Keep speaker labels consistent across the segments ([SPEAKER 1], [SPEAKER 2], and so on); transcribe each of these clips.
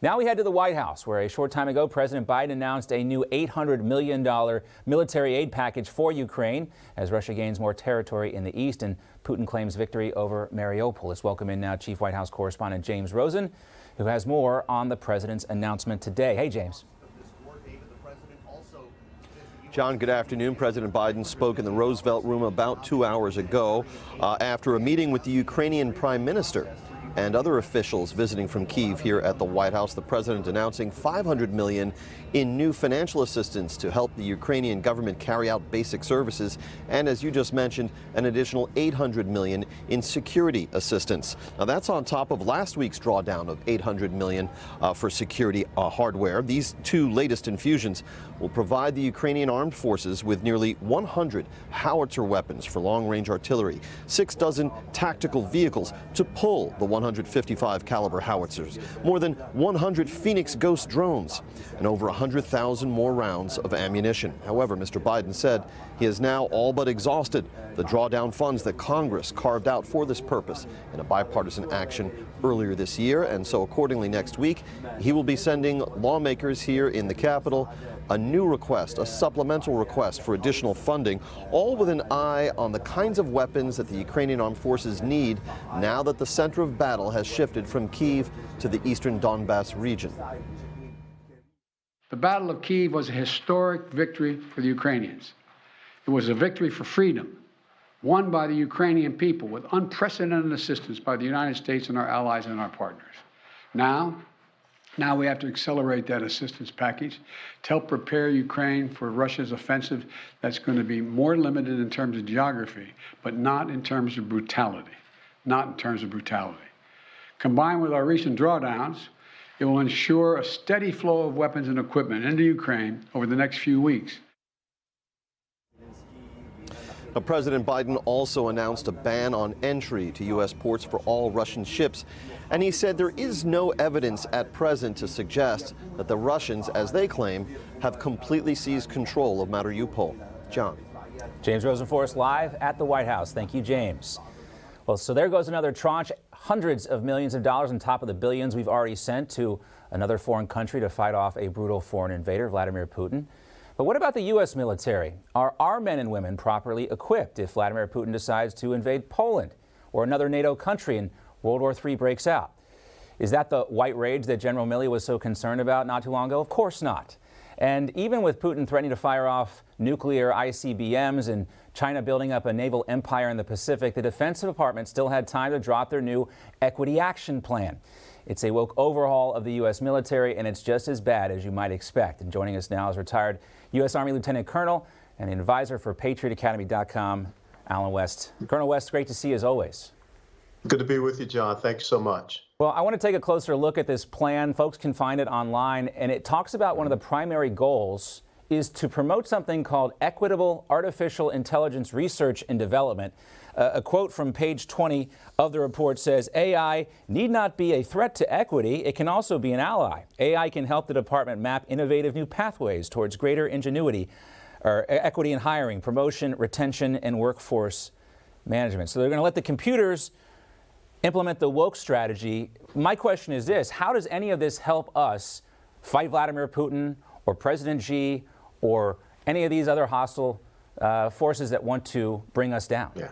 [SPEAKER 1] Now we head to the White House, where a short time ago, President Biden announced a new $800 million military aid package for Ukraine as Russia gains more territory in the east and Putin claims victory over Mariupol. Let's welcome in now Chief White House correspondent James Rosen, who has more on the president's announcement today. Hey, James.
[SPEAKER 2] John, good afternoon. President Biden spoke in the Roosevelt Room about 2 hours ago after a meeting with the Ukrainian Prime Minister and other officials visiting from Kyiv here at the White House. The president announcing $500 million in new financial assistance to help the Ukrainian government carry out basic services, and as you just mentioned, an additional $800 million in security assistance. Now that's on top of last week's drawdown of $800 million for security hardware. These two latest infusions will provide the Ukrainian armed forces with nearly 100 howitzer weapons for long-range artillery, 6 dozen tactical vehicles to pull the 155 caliber howitzers, more than 100 Phoenix Ghost drones, and over 100,000 more rounds of ammunition. However, Mr. Biden said he has now all but exhausted the drawdown funds that Congress carved out for this purpose in a bipartisan action earlier this year, and so accordingly next week he will be sending lawmakers here in the Capitol a new request, a supplemental request for additional funding, all with an eye on the kinds of weapons that the Ukrainian armed forces need now that the center of battle has shifted from Kyiv to the eastern Donbass region.
[SPEAKER 3] The Battle of Kyiv was a historic victory for the Ukrainians. It was a victory for freedom, won by the Ukrainian people with unprecedented assistance by the United States and our allies and our partners. Now we have to accelerate that assistance package to help prepare Ukraine for Russia's offensive that's going to be more limited in terms of geography, but not in terms of brutality. Not in terms of brutality. Combined with our recent drawdowns, it will ensure a steady flow of weapons and equipment into Ukraine over the next few weeks.
[SPEAKER 2] Now, President Biden also announced a ban on entry to U.S. ports for all Russian ships. And he said there is no evidence at present to suggest that the Russians, as they claim, have completely seized control of Mariupol. John.
[SPEAKER 1] James Rosen for us live at the White House. Thank you, James. Well, so there goes another tranche, hundreds of millions of dollars on top of the billions we've already sent to another foreign country to fight off a brutal foreign invader, Vladimir Putin. But what about the U.S. military? Are our men and women properly equipped if Vladimir Putin decides to invade Poland or another NATO country and World War III breaks out? Is that the white rage that General Milley was so concerned about not too long ago? Of course not. And even with Putin threatening to fire off nuclear ICBMs and China building up a naval empire in the Pacific, the Defense Department still had time to drop their new Equity Action Plan. It's a woke overhaul of the U.S. military, and it's just as bad as you might expect. And joining us now is retired U.S. Army Lieutenant Colonel and an advisor for PatriotAcademy.com, Alan West. Colonel West, great to see you as always.
[SPEAKER 4] Good to be with you, John. Thanks so much.
[SPEAKER 1] Well, I want to take a closer look at this plan. Folks can find it online, and it talks about one of the primary goals is to promote something called equitable artificial intelligence research and development. A quote from page 20 of the report says, AI need not be a threat to equity. It can also be an ally. AI can help the department map innovative new pathways towards greater ingenuity or equity in hiring, promotion, retention, and workforce management. So they're going to let the computers implement the woke strategy. My question is this: how does any of this help us fight Vladimir Putin or President Xi or any of these other hostile forces that want to bring us down?
[SPEAKER 4] Yeah.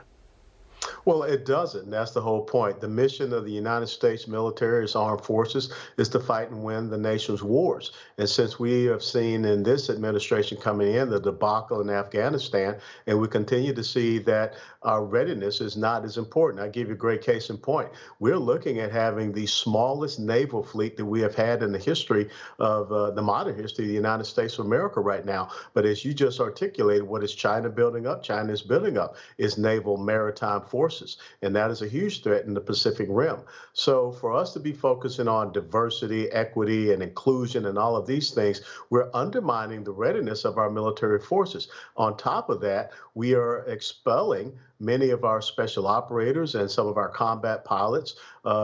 [SPEAKER 4] Well, it doesn't. That's the whole point. The mission of the United States military, its armed forces, is to fight and win the nation's wars. And since we have seen in this administration coming in the debacle in Afghanistan, and we continue to see that our readiness is not as important. I'll give you a great case in point. We're looking at having the smallest naval fleet that we have had in the history of the modern history of the United States of America right now. But as you just articulated, what is China building up? China is building up its naval maritime forces, and that is a huge threat in the Pacific Rim. So for us to be focusing on diversity, equity, and inclusion and all of these things, we're undermining the readiness of our military forces. On top of that, we are expelling many of our special operators and some of our combat pilots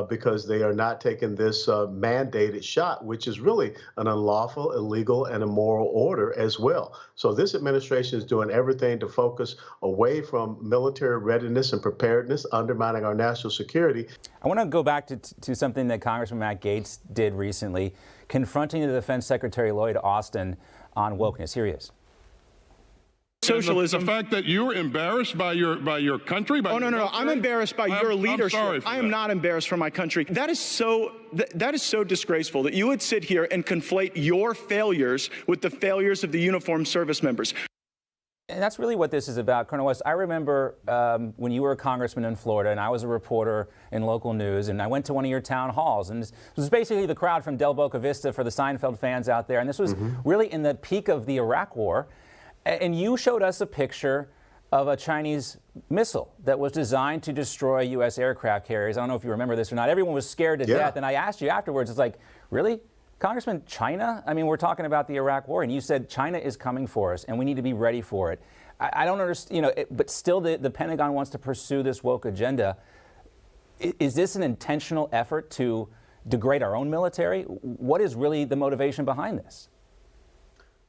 [SPEAKER 4] because they are not taking this mandated shot, which is really an unlawful, illegal, and immoral order as well. So this administration is doing everything to focus away from military readiness and preparedness, undermining our national security.
[SPEAKER 1] I want to go back to something that Congressman Matt Gaetz did recently, confronting the Defense Secretary Lloyd Austin on wokeness. Here he is.
[SPEAKER 5] Socialism. The fact that you're embarrassed by your country. By
[SPEAKER 6] no. I'm embarrassed by your leadership. I am not embarrassed for my country. That is so disgraceful that you would sit here and conflate your failures with the failures of the uniformed service members.
[SPEAKER 1] And that's really what this is about, Colonel West. I remember when you were a congressman in Florida and I was a reporter in local news, and I went to one of your town halls, and this was basically the crowd from Del Boca Vista for the Seinfeld fans out there, and this was really in the peak of the Iraq War. And you showed us a picture of a Chinese missile that was designed to destroy U.S. aircraft carriers. I don't know if you remember this or not. Everyone was scared to death. And I asked you afterwards, it's like, really? Congressman, China? I mean, we're talking about the Iraq War, and you said China is coming for us, and we need to be ready for it. I don't understand, but still the Pentagon wants to pursue this woke agenda. Is this an intentional effort to degrade our own military? What is really the motivation behind this?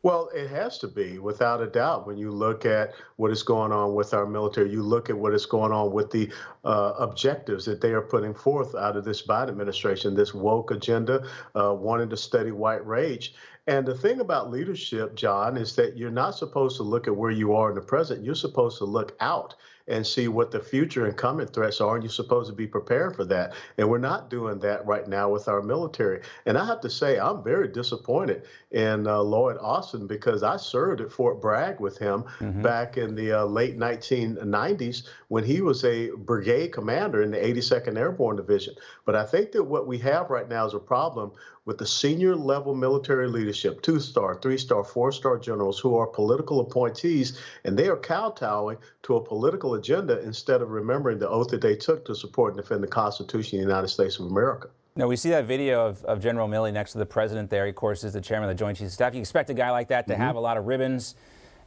[SPEAKER 4] Well, it has to be, without a doubt. When you look at what is going on with our military, you look at what is going on with the objectives that they are putting forth out of this Biden administration, this woke agenda, wanting to study white rage. And the thing about leadership, John, is that you're not supposed to look at where you are in the present. You're supposed to look out and see what the future and coming threats are, and you're supposed to be prepared for that. And we're not doing that right now with our military. And I have to say, I'm very disappointed in Lloyd Austin, because I served at Fort Bragg with him back in the late 1990s when he was a brigade commander in the 82nd Airborne Division. But I think that what we have right now is a problem with the senior level military leadership, 2-star, 3-star, 4-star generals who are political appointees, and they are kowtowing to a political agenda instead of remembering the oath that they took to support and defend the Constitution of the United States of America.
[SPEAKER 1] Now, we see that video of General Milley next to the president there. He, of course, is the chairman of the Joint Chiefs of Staff. You expect a guy like that to have a lot of ribbons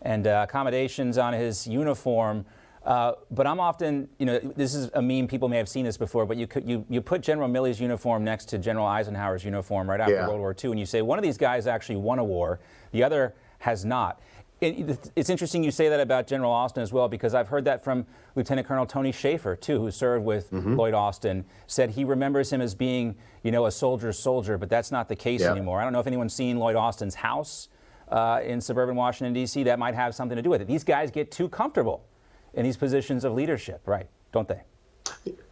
[SPEAKER 1] and accommodations on his uniform. But I'm often, this is a meme, people may have seen this before, but you put General Milley's uniform next to General Eisenhower's uniform right after World War II, and you say one of these guys actually won a war, the other has not. It's interesting you say that about General Austin as well, because I've heard that from Lieutenant Colonel Tony Schaefer, too, who served with Lloyd Austin, said he remembers him as being, a soldier's soldier, but that's not the case anymore. I don't know if anyone's seen Lloyd Austin's house in suburban Washington, D.C. That might have something to do with it. These guys get too comfortable in these positions of leadership, right? Don't they?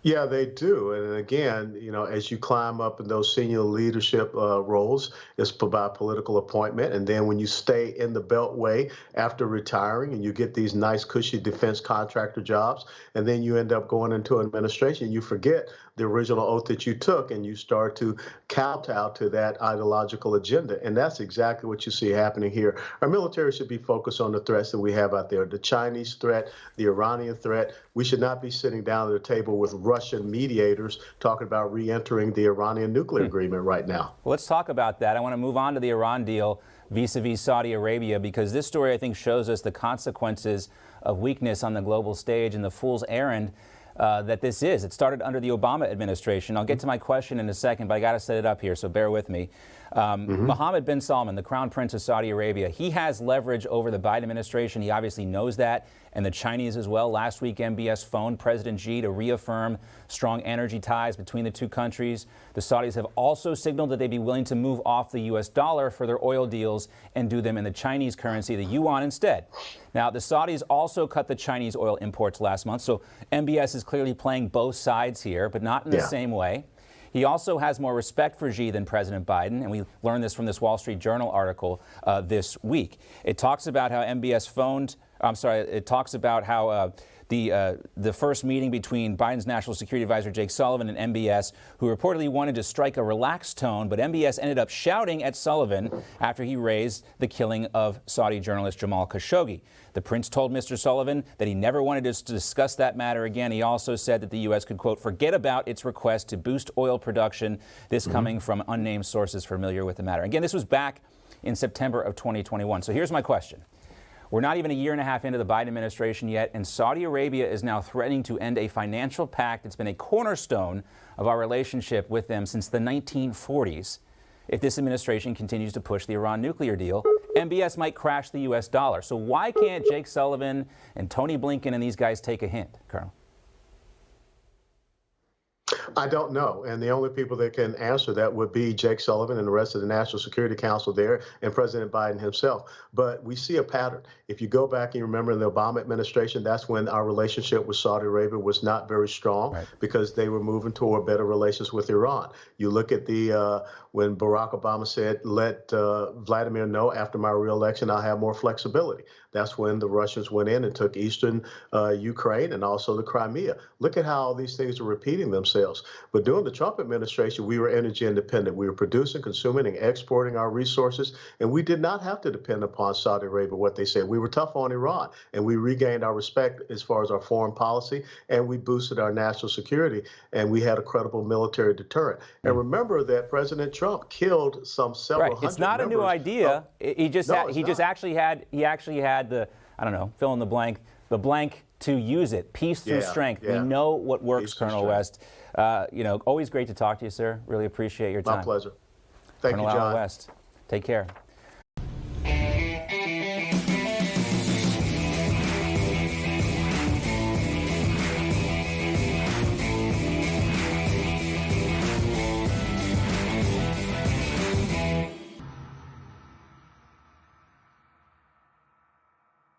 [SPEAKER 4] Yeah, they do. And again, as you climb up in those senior leadership roles, it's by political appointment. And then when you stay in the Beltway after retiring and you get these nice, cushy defense contractor jobs, and then you end up going into administration, you forget the original oath that you took and you start to kowtow to that ideological agenda. And that's exactly what you see happening here. Our military should be focused on the threats that we have out there, the Chinese threat, the Iranian threat. We should not be sitting down at the table with Russian mediators talking about re-entering the Iranian nuclear agreement right now.
[SPEAKER 1] Well, let's talk about that. I want to move on to the Iran deal vis-a-vis Saudi Arabia, because this story, I think, shows us the consequences of weakness on the global stage and the fool's errand that this is. It started under the Obama administration. I'll get to my question in a second, but I got to set it up here, so bear with me. Mohammed bin Salman, the Crown Prince of Saudi Arabia, he has leverage over the Biden administration. He obviously knows that, and the Chinese as well. Last week, MBS phoned President Xi to reaffirm strong energy ties between the two countries. The Saudis have also signaled that they'd be willing to move off the U.S. dollar for their oil deals and do them in the Chinese currency, the yuan, instead. Now, the Saudis also cut the Chinese oil imports last month, so MBS is clearly playing both sides here, but not in the same way. He also has more respect for Xi than President Biden, and we learned this from this Wall Street Journal article this week. It talks about how MBS phoned, it talks about how the first meeting between Biden's National Security Advisor Jake Sullivan and MBS, who reportedly wanted to strike a relaxed tone, but MBS ended up shouting at Sullivan after he raised the killing of Saudi journalist Jamal Khashoggi. The prince told Mr. Sullivan that he never wanted to discuss that matter again. He also said that the U.S. could, quote, forget about its request to boost oil production. This coming from unnamed sources familiar with the matter. Again, this was back in September of 2021. So here's my question. We're not even a year and a half into the Biden administration yet, and Saudi Arabia is now threatening to end a financial pact that's been a cornerstone of our relationship with them since the 1940s. If this administration continues to push the Iran nuclear deal, MBS might crash the U.S. dollar. So why can't Jake Sullivan and Tony Blinken and these guys take a hint, Colonel?
[SPEAKER 4] I don't know. And the only people that can answer that would be Jake Sullivan and the rest of the National Security Council there and President Biden himself. But we see a pattern. If you go back and you remember in the Obama administration, that's when our relationship with Saudi Arabia was not very strong because they were moving toward better relations with Iran. You look at when Barack Obama said, let Vladimir know after my reelection, I'll have more flexibility. That's when the Russians went in and took eastern Ukraine and also the Crimea. Look at how all these things are repeating themselves. But during the Trump administration, we were energy independent. We were producing, consuming, and exporting our resources, and we did not have to depend upon Saudi Arabia, what they said. We were tough on Iran, and we regained our respect as far as our foreign policy, and we boosted our national security, and we had a credible military deterrent. And remember that President Trump killed several hundred.
[SPEAKER 1] It's not a new idea. He actually had the, I don't know, fill in the blank to use it. Peace through strength. We know what works, Colonel West. Always great to talk to you, sir. Really appreciate your time.
[SPEAKER 4] My pleasure. Thank you, John.
[SPEAKER 1] Colonel West. Take care.